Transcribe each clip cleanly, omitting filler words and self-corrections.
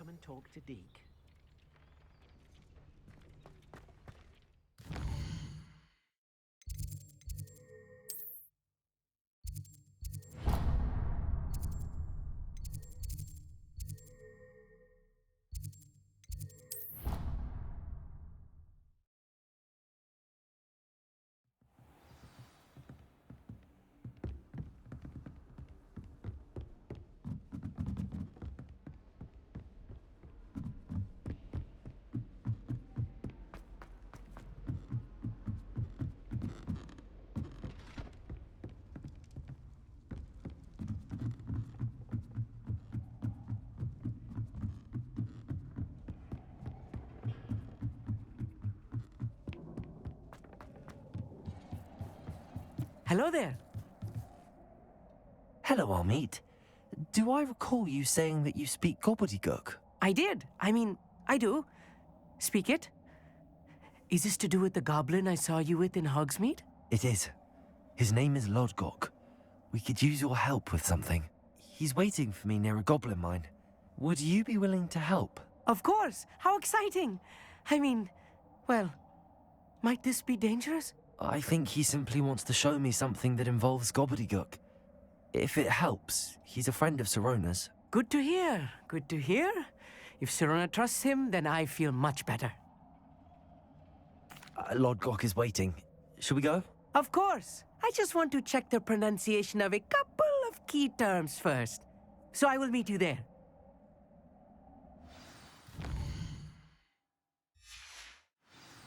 come and talk to Deke. Hello there. Hello, Amit. Do I recall you saying that you speak gobbledygook? I did. I do. Speak it. Is this to do with the goblin I saw you with in Hogsmeade? It is. His name is Lodgok. We could use your help with something. He's waiting for me near a goblin mine. Would you be willing to help? Of course. How exciting. Well, might this be dangerous? I think he simply wants to show me something that involves gobbledygook. If it helps, he's a friend of Sirona's. Good to hear. Good to hear. If Sirona trusts him, then I feel much better. Lodgok is waiting. Shall we go? Of course. I just want to check the pronunciation of a couple of key terms first. So I will meet you there.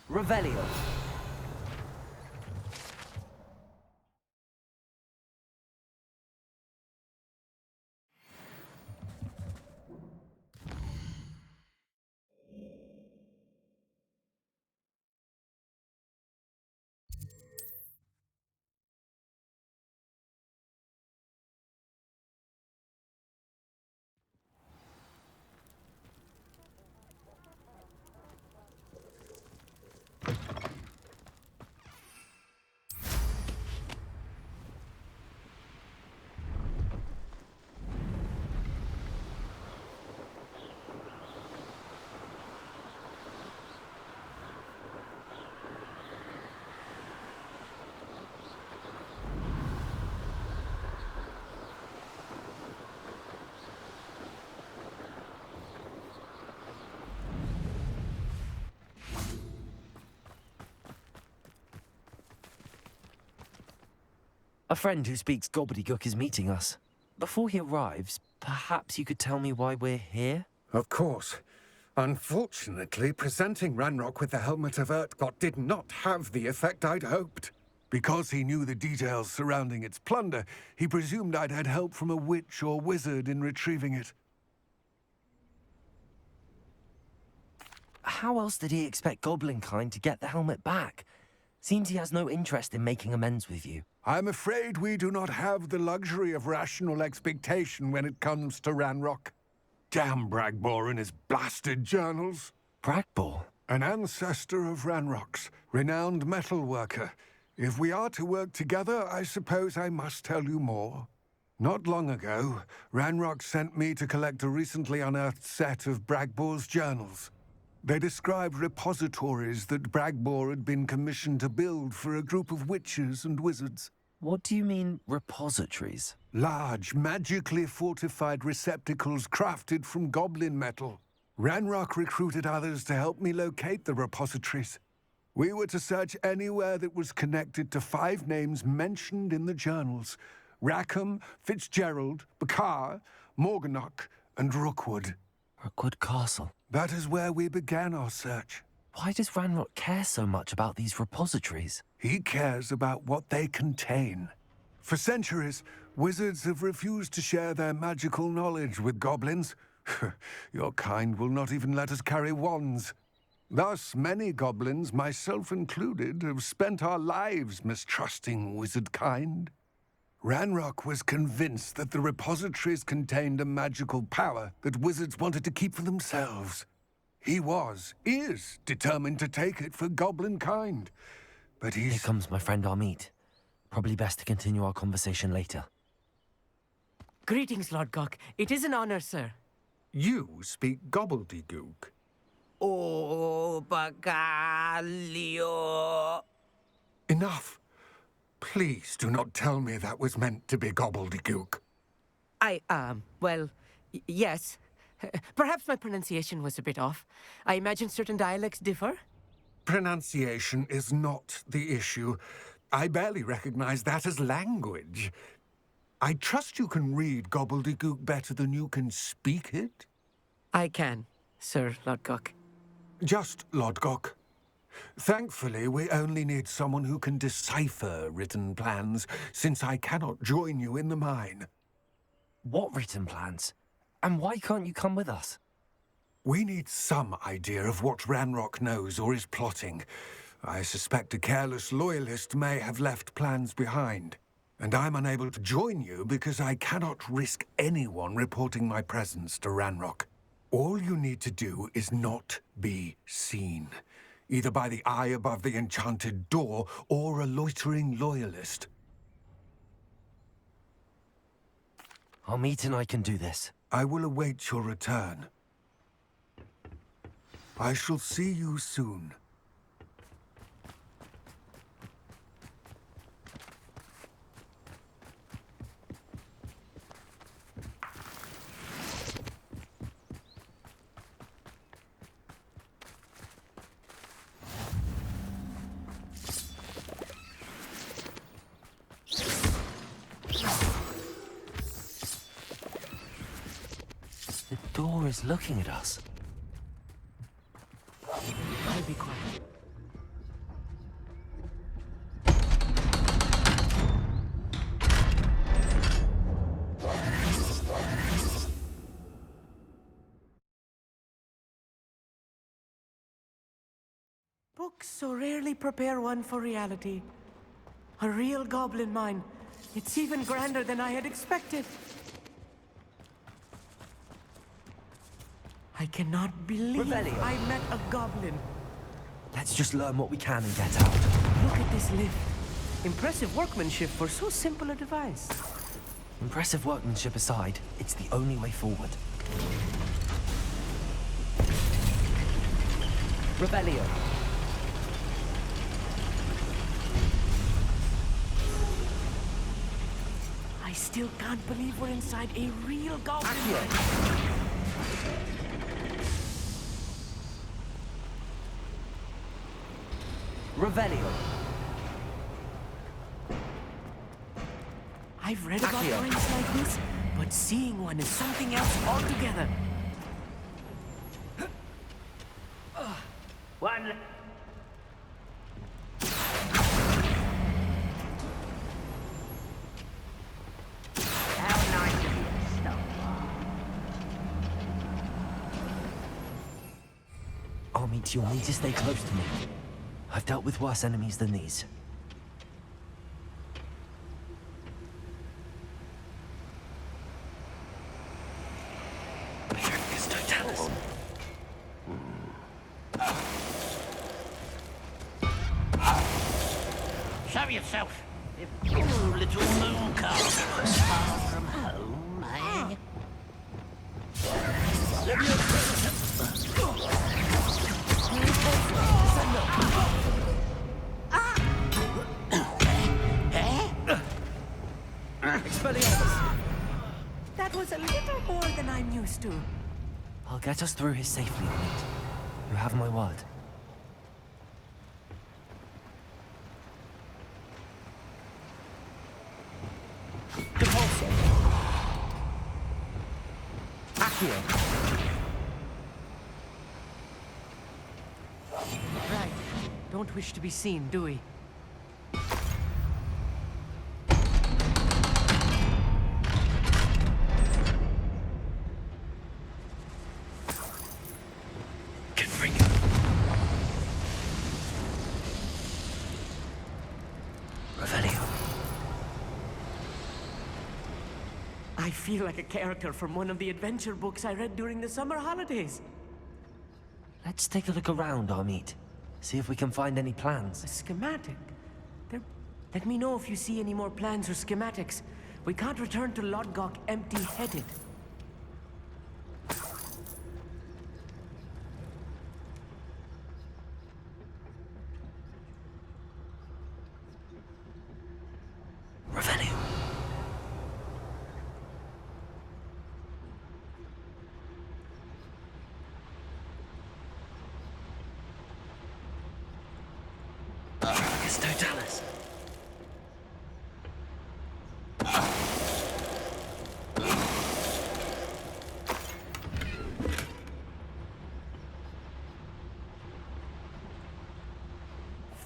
Revelio. A friend who speaks gobbledygook is meeting us. Before he arrives, perhaps you could tell me why we're here? Of course. Unfortunately, presenting Ranrock with the Helmet of Urtkot did not have the effect I'd hoped. Because he knew the details surrounding its plunder, he presumed I'd had help from a witch or wizard in retrieving it. How else did he expect Goblinkind to get the helmet back? Seems he has no interest in making amends with you. I'm afraid we do not have the luxury of rational expectation when it comes to Ranrock. Damn Bragbor and his blasted journals. Bragbor? An ancestor of Ranrock's, renowned metal worker. If we are to work together, I suppose I must tell you more. Not long ago, Ranrock sent me to collect a recently unearthed set of Bragbor's journals. They described repositories that Bragbor had been commissioned to build for a group of witches and wizards. What do you mean, repositories? Large, magically fortified receptacles crafted from goblin metal. Ranrock recruited others to help me locate the repositories. We were to search anywhere that was connected to 5 names mentioned in the journals: Rackham, Fitzgerald, Bakar, Morganach, and Rookwood. Rookwood Castle. That is where we began our search. Why does Ranrock care so much about these repositories? He cares about what they contain. For centuries, wizards have refused to share their magical knowledge with goblins. Your kind will not even let us carry wands. Thus, many goblins, myself included, have spent our lives mistrusting wizard kind. Ranrock was convinced that the repositories contained a magical power that wizards wanted to keep for themselves. He is determined to take it for goblin kind. But Here comes my friend Amit. Probably best to continue our conversation later. Greetings, Lord Gok. It is an honor, sir. You speak gobbledygook. Oh, bagaglio. Enough. Please do not tell me that was meant to be gobbledygook. Well, yes. Perhaps my pronunciation was a bit off. I imagine certain dialects differ. Pronunciation is not the issue. I barely recognize that as language. I trust you can read gobbledygook better than you can speak it? I can, Sir Lodgok. Just Lodgok. Thankfully, we only need someone who can decipher written plans, since I cannot join you in the mine. What written plans? And why can't you come with us? We need some idea of what Ranrock knows or is plotting. I suspect a careless loyalist may have left plans behind. And I'm unable to join you because I cannot risk anyone reporting my presence to Ranrock. All you need to do is not be seen, either by the eye above the enchanted door or a loitering loyalist. Amit and I can do this. I will await your return. I shall see you soon. The door is looking at us. I'll be quiet. Books so rarely prepare one for reality. A real goblin mine. It's even grander than I had expected. I cannot believe Revelio. I met a goblin. Let's just learn what we can and get out. Look at this lift. Impressive workmanship for so simple a device. Impressive workmanship aside, it's the only way forward. Revelio. I still can't believe we're inside a real goblin mine. Revelio. I've read about mines like this, but seeing one is something else altogether. One. How nice of you to stop. Amit, you'll need to stay close to me. I've dealt with worse enemies than these. Show yourself. If you little moon calf was far from home, eh? That was a little more than I'm used to. I'll get us through here safely, Amit. You have my word. Depulso. Accio. Right. Don't wish to be seen, do we? Revelio. I feel like a character from one of the adventure books I read during the summer holidays. Let's take a look around, Amit. See if we can find any A plans. schematic. Let me know if you see any more plans or schematics. We can't return to Lodgok empty-headed.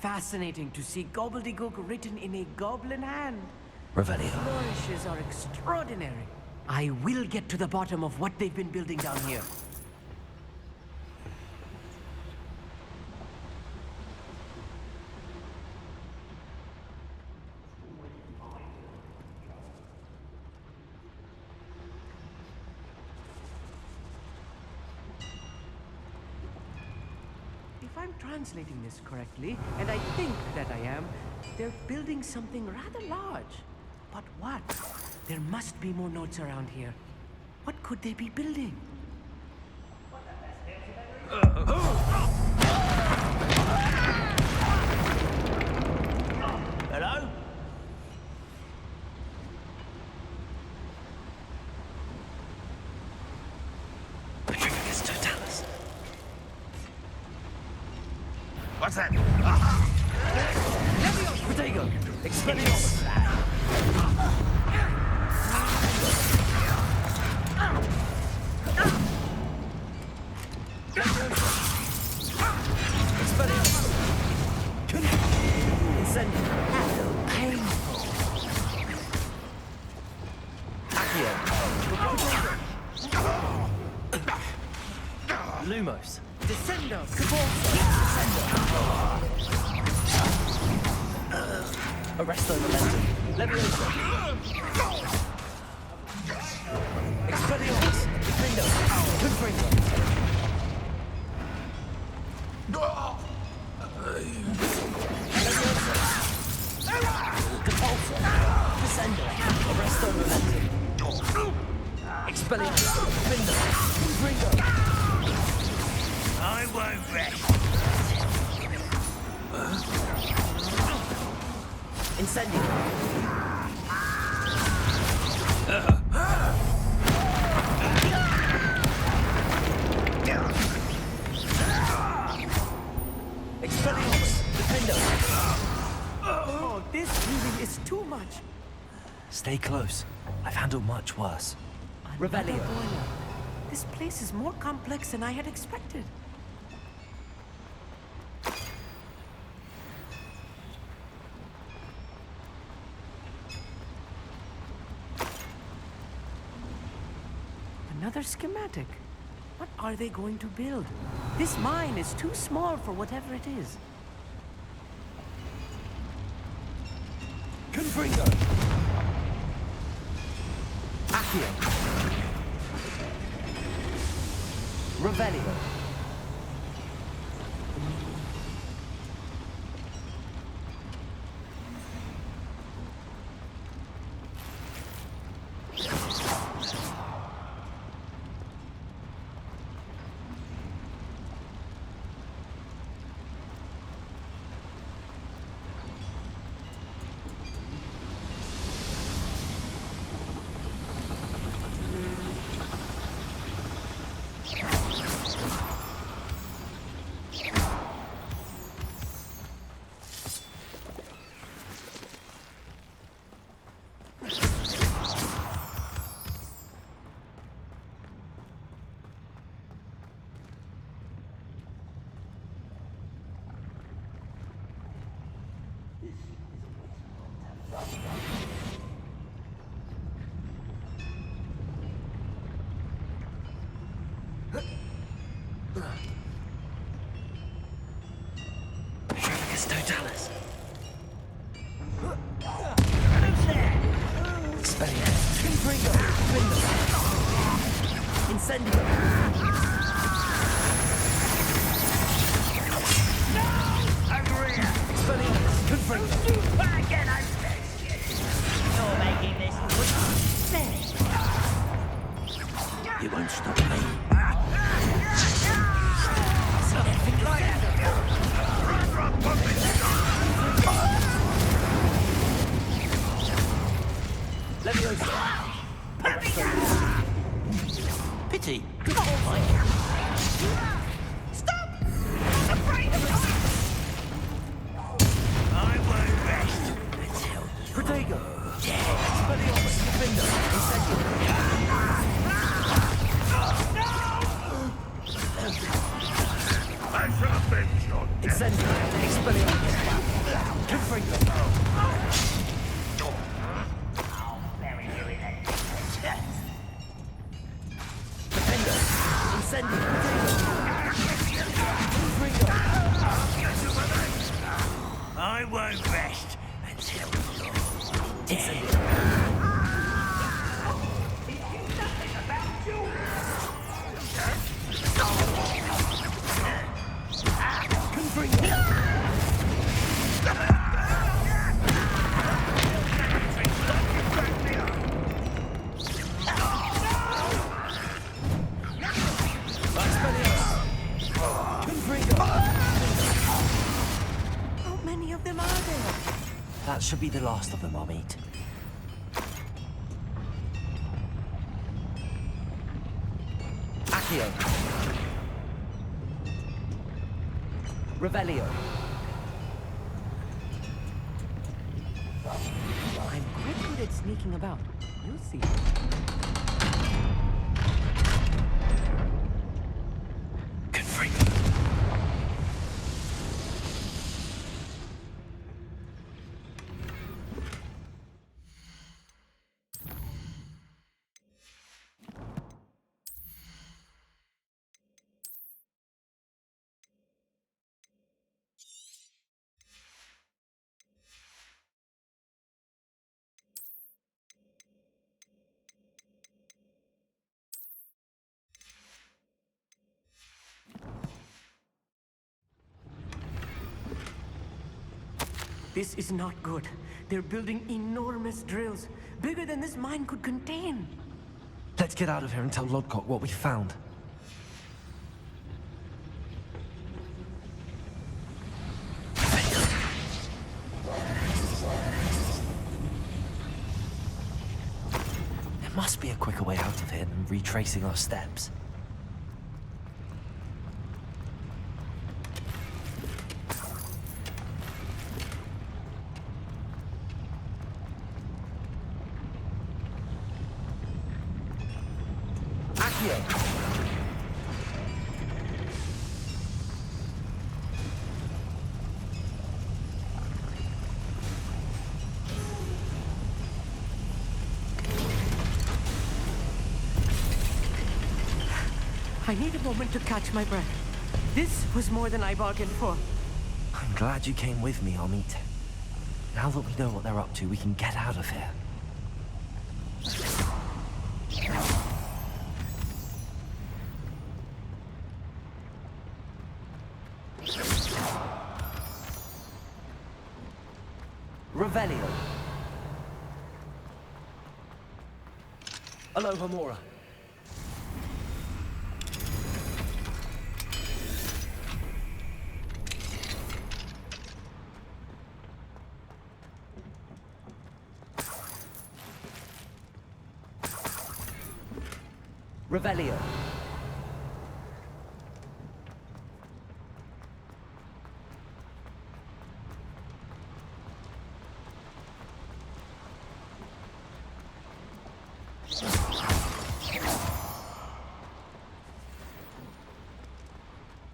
fascinating to see gobbledygook written in a goblin hand. Revelio. Flourishes are extraordinary. I will get to the bottom of what they've been building down here. If I'm translating this correctly, and I think that I am, they're building something rather large. But what? There must be more notes around here. What could they be building? Hello? Patricius Totalis. What's that? Protego. Expelliarmus. Lumos. Descendo! Arresto Momentum. Leviosa. Expelliarmus. Defendo. Confringo. Leviosa. Depulso. Descendo. Arresto Momentum. Expelliarmus. Defendo. Confringo. I won't rest. Incendio. Expelliarmus. Defendo. Oh, this really is too much. Stay close. I've handled much worse. Revelio. Boiler. This place is more complex than I had expected. Another schematic. What are they going to build? This mine is too small for whatever it is. Confringo. Accio. Revelio. Patricius Totalis. Expelliarmus. Confringo. Defendo. Incendio. Expelliarmus. Confringo. Again, I'm You're making this You won't stop me. Leviosa. Pity. Stop! I'm afraid of it! I won't rest. Protego. Expelliarmus. Defendo. Incendio. I shall avenge your death. Incendio. Expelliarmus. I won't rest until you're dead. How many of them are there? That should be the last of them, Amit. Accio. Revelio. I'm quite good at sneaking about. You'll see. This is not good. They're building enormous drills, bigger than this mine could contain. Let's get out of here and tell Lodcock what we found. There must be a quicker way out of here than retracing our steps. I need a moment to catch my breath. This was more than I bargained for. I'm glad you came with me, Amit. Now that we know what they're up to, we can get out of here. Revelio. Aloha Mora. Revelio.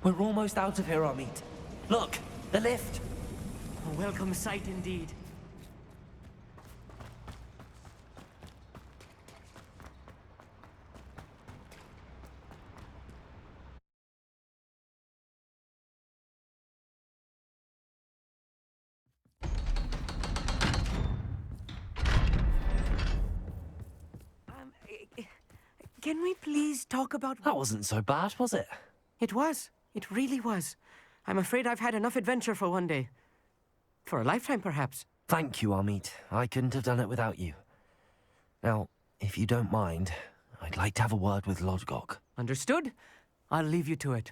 We're almost out of here, Amit. Look, the lift. A welcome sight indeed. Can we please talk about... That wasn't so bad, was it? It was. It really was. I'm afraid I've had enough adventure for one day. For a lifetime, perhaps. Thank you, Amit. I couldn't have done it without you. Now, if you don't mind, I'd like to have a word with Lodgok. Understood? I'll leave you to it.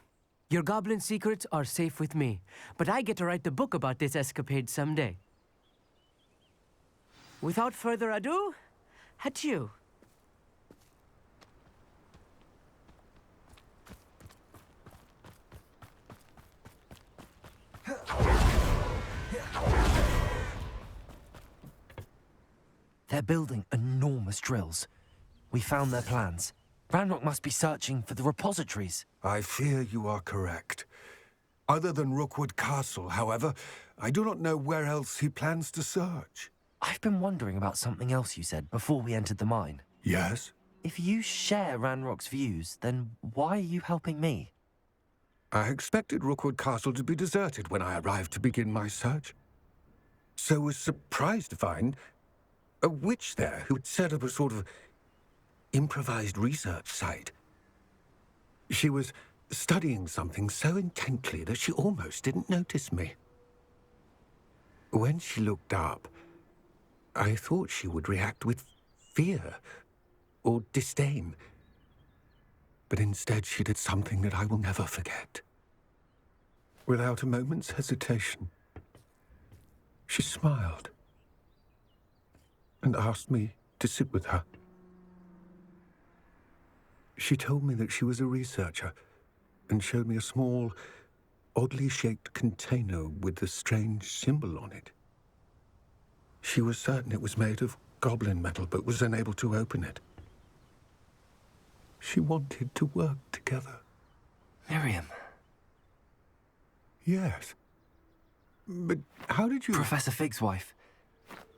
Your goblin secrets are safe with me, but I get to write the book about this escapade someday. Without further ado, adieu. They're building enormous drills. We found their plans. Ranrock must be searching for the repositories. I fear you are correct. Other than Rookwood Castle, however, I do not know where else he plans to search. I've been wondering about something else you said before we entered the mine. Yes? If you share Ranrock's views, then why are you helping me? I expected Rookwood Castle to be deserted when I arrived to begin my search. So was surprised to find a witch there who had set up a sort of improvised research site. She was studying something so intently that she almost didn't notice me. When she looked up, I thought she would react with fear or disdain. But instead she did something that I will never forget. Without a moment's hesitation, she smiled and asked me to sit with her. She told me that she was a researcher and showed me a small, oddly shaped container with a strange symbol on it. She was certain it was made of goblin metal, but was unable to open it. She wanted to work together. Miriam. Yes. But how did you... Professor Fig's wife.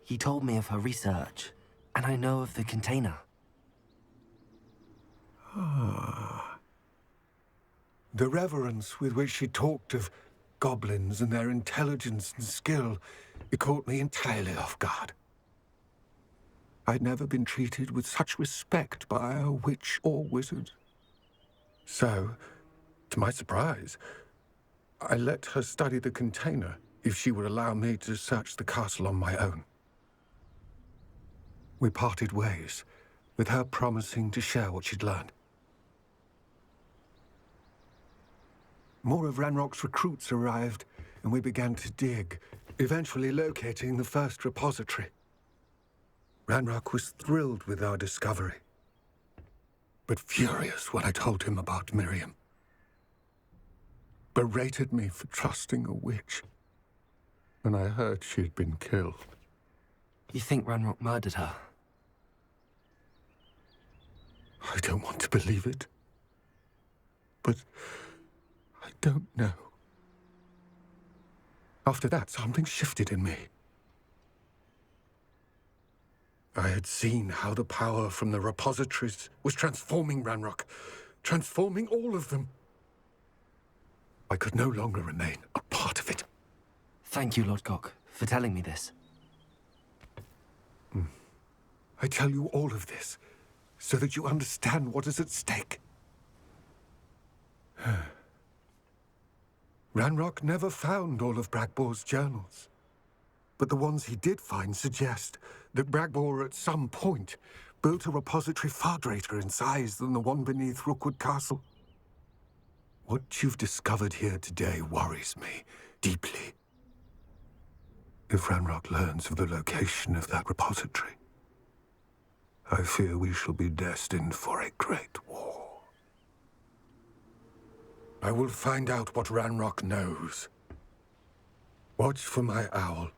He told me of her research, and I know of the container. Ah. The reverence with which she talked of goblins and their intelligence and skill, it caught me entirely off guard. I'd never been treated with such respect by a witch or wizard. So, to my surprise, I let her study the container if she would allow me to search the castle on my own. We parted ways, with her promising to share what she'd learned. More of Ranrock's recruits arrived, and we began to dig, eventually locating the first repository. Ranrock was thrilled with our discovery, but furious when I told him about Miriam. Berated me for trusting a witch, and I heard she had been killed. You think Ranrock murdered her? I don't want to believe it, but I don't know. After that, something shifted in me. I had seen how the power from the repositories was transforming Ranrock, transforming all of them. I could no longer remain a part of it. Thank you, Lodgok, for telling me this. I tell you all of this so that you understand what is at stake. Ranrock never found all of Bragbor's journals, but the ones he did find suggest that Bragbor at some point built a repository far greater in size than the one beneath Rookwood Castle. What you've discovered here today worries me deeply. If Ranrock learns of the location of that repository, I fear we shall be destined for a great war. I will find out what Ranrock knows. Watch for my owl.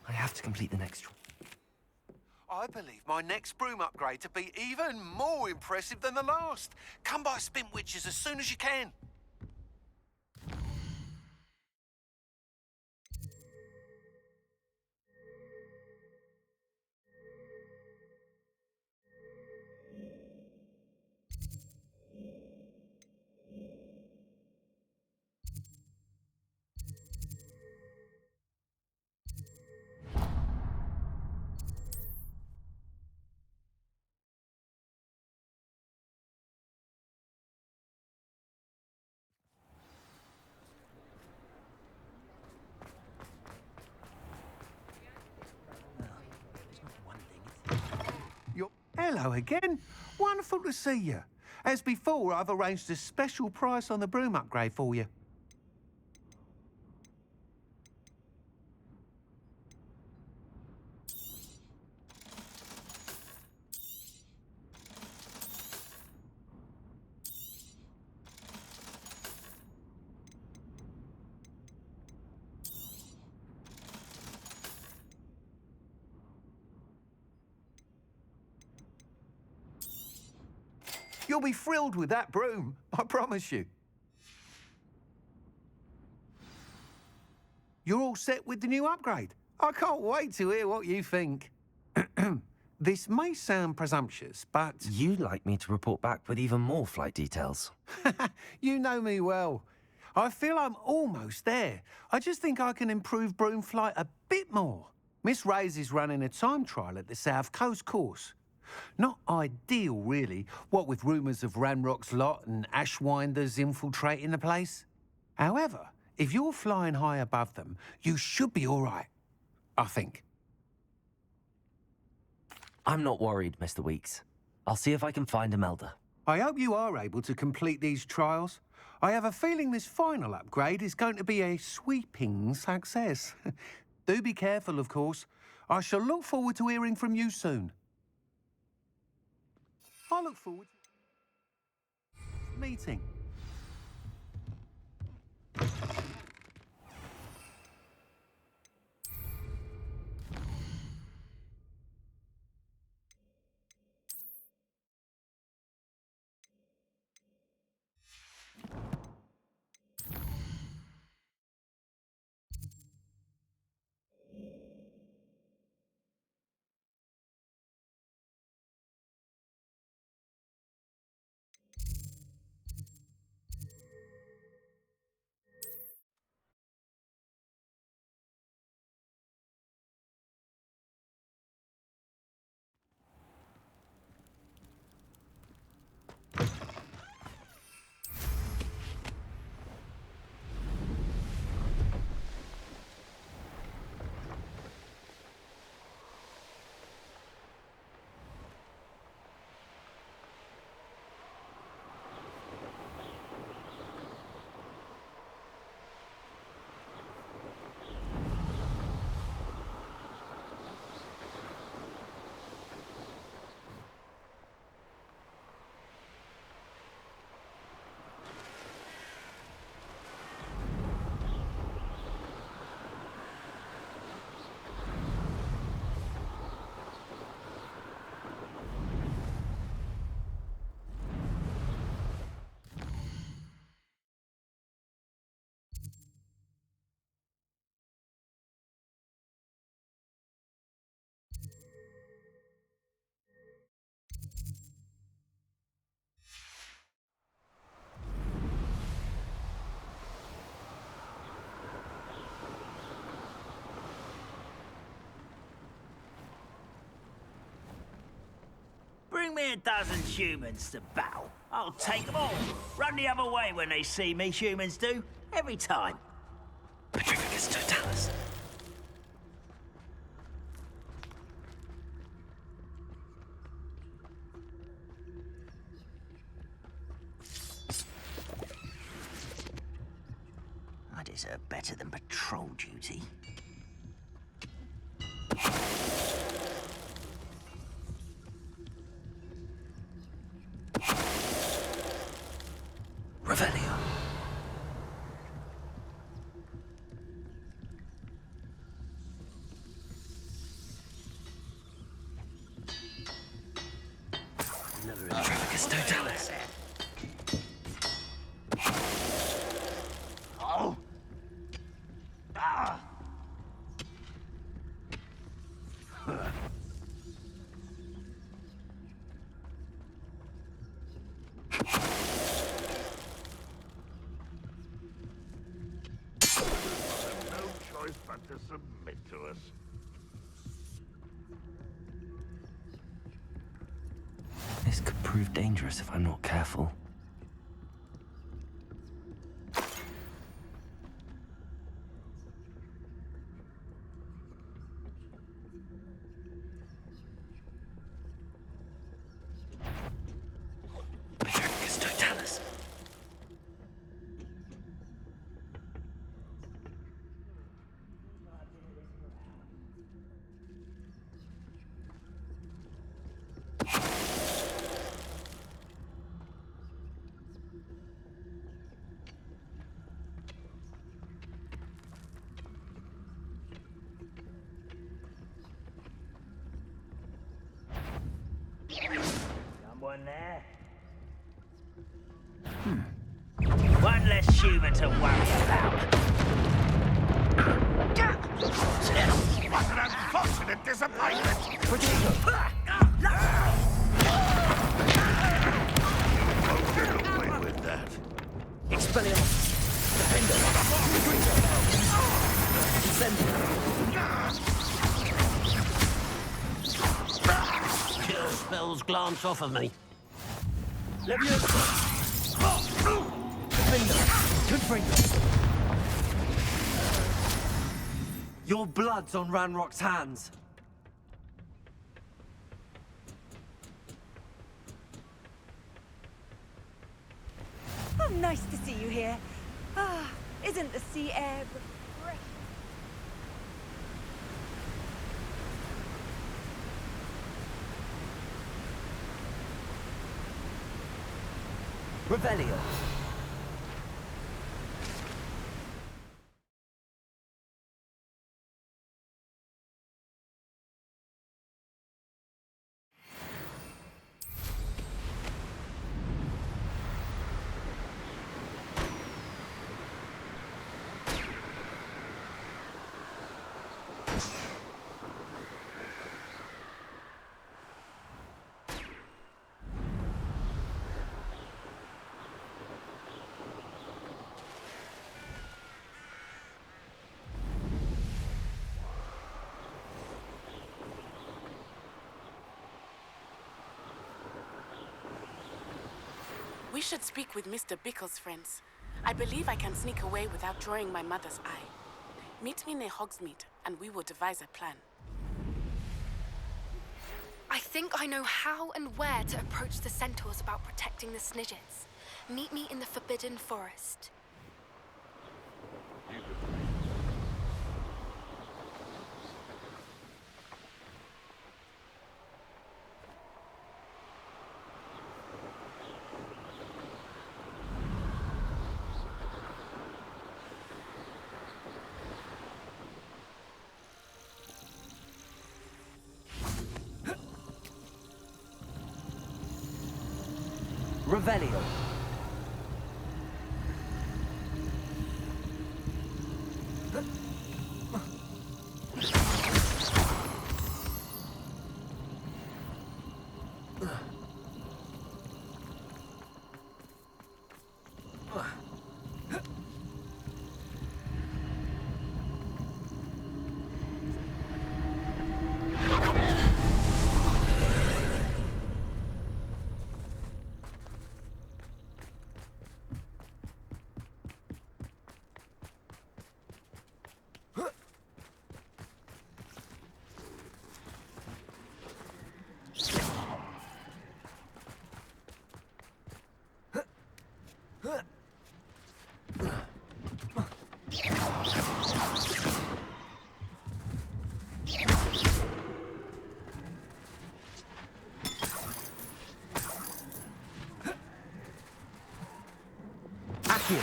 I have to complete the next. I believe my next broom upgrade to be even more impressive than the last. Come by Spin Witches as soon as you can. Hello again. Wonderful to see you. As before, I've arranged a special price on the broom upgrade for you. You'll be thrilled with that broom, I promise you. You're all set with the new upgrade. I can't wait to hear what you think. This may sound presumptuous, but You'd like me to report back with even more flight details. you know me well. I feel I'm almost there. I just think I can improve broom flight a bit more. Miss Ray's is running a time trial at the South Coast course. Not ideal, really, what with rumours of Ranrock's lot and Ashwinders infiltrating the place. However, if you're flying high above them, you should be all right, I think. I'm not worried, Mr. Weeks. I'll see if I can find Imelda. I hope you are able to complete these trials. I have a feeling this final upgrade is going to be a sweeping success. Do be careful, of course. I shall look forward to hearing from you soon. I look forward to meeting. Bring me a dozen humans to battle. I'll take them all. Run the other way when they see me, humans do. Every time. Petrificus totalis. I deserve better than patrol duty. Revelio. Petrificus totalis. Oh! Ah! No choice but to submit to us. This could prove dangerous if I'm not careful. Anyone there? One less human to worry about. What an unfortunate disappointment! Won't get away with that. Expelliarmus! Defender! Incendio! Kill spells glance off of me. Leviosa! Defender! Confringo! Your blood's on Ranrock's hands. Oh, nice to see you here. Ah, isn't the sea air refreshing? Revelio. We should speak with Mr. Bickle's friends. I believe I can sneak away without drawing my mother's eye. Meet me near Hogsmeade, and we will devise a plan. I think I know how and where to approach the centaurs about protecting the Snidgets. Meet me in the Forbidden Forest. Revelio. Accio.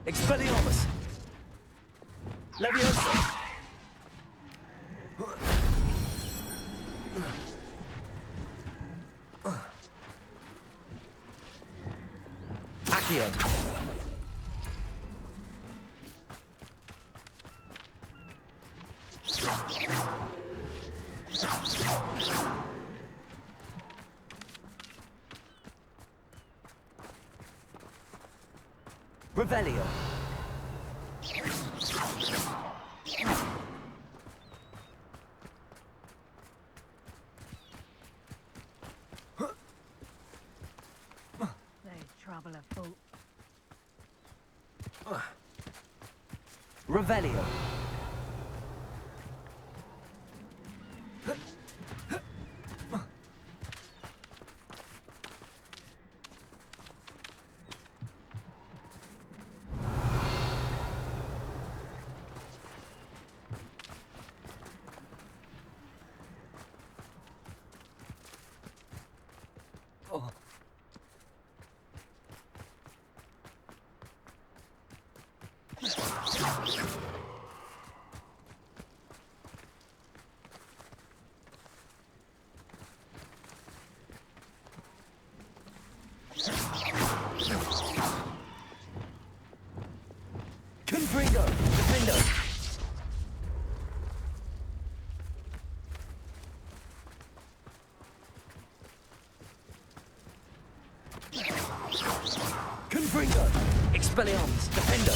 Expelliarmus. Leviosa. Accio. Revelio. They trouble afoot. Revelio. Confringo! Expelliarmus! Defendo!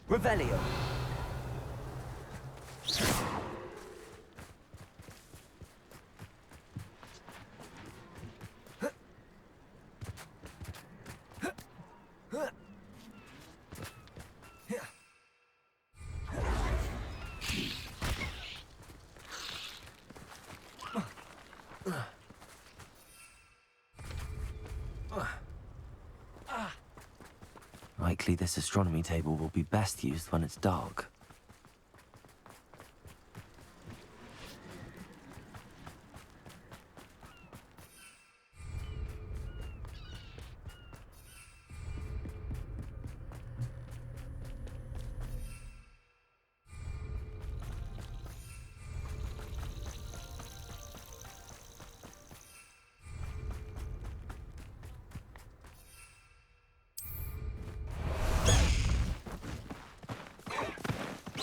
Revelio! Likely this astronomy table will be best used when it's dark.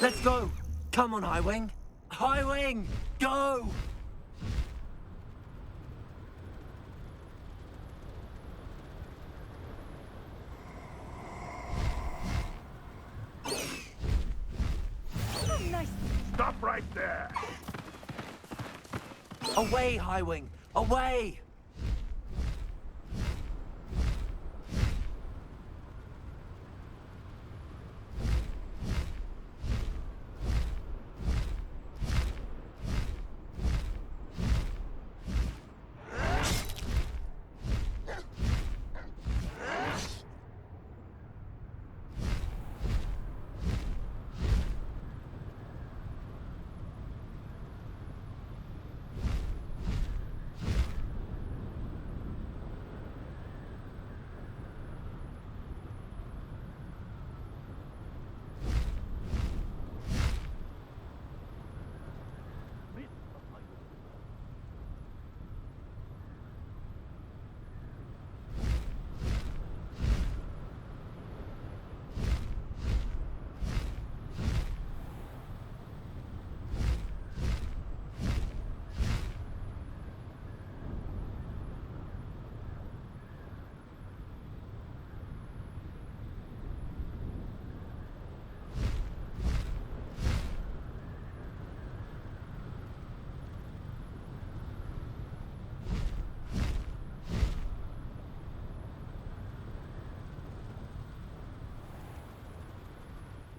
Let's go! Come on, Highwing! Highwing! Go! Oh, nice. Stop right there! Away, Highwing! Away!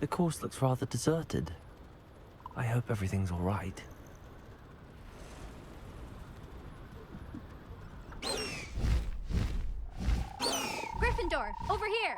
The course looks rather deserted. I hope everything's all right. Gryffindor, over here!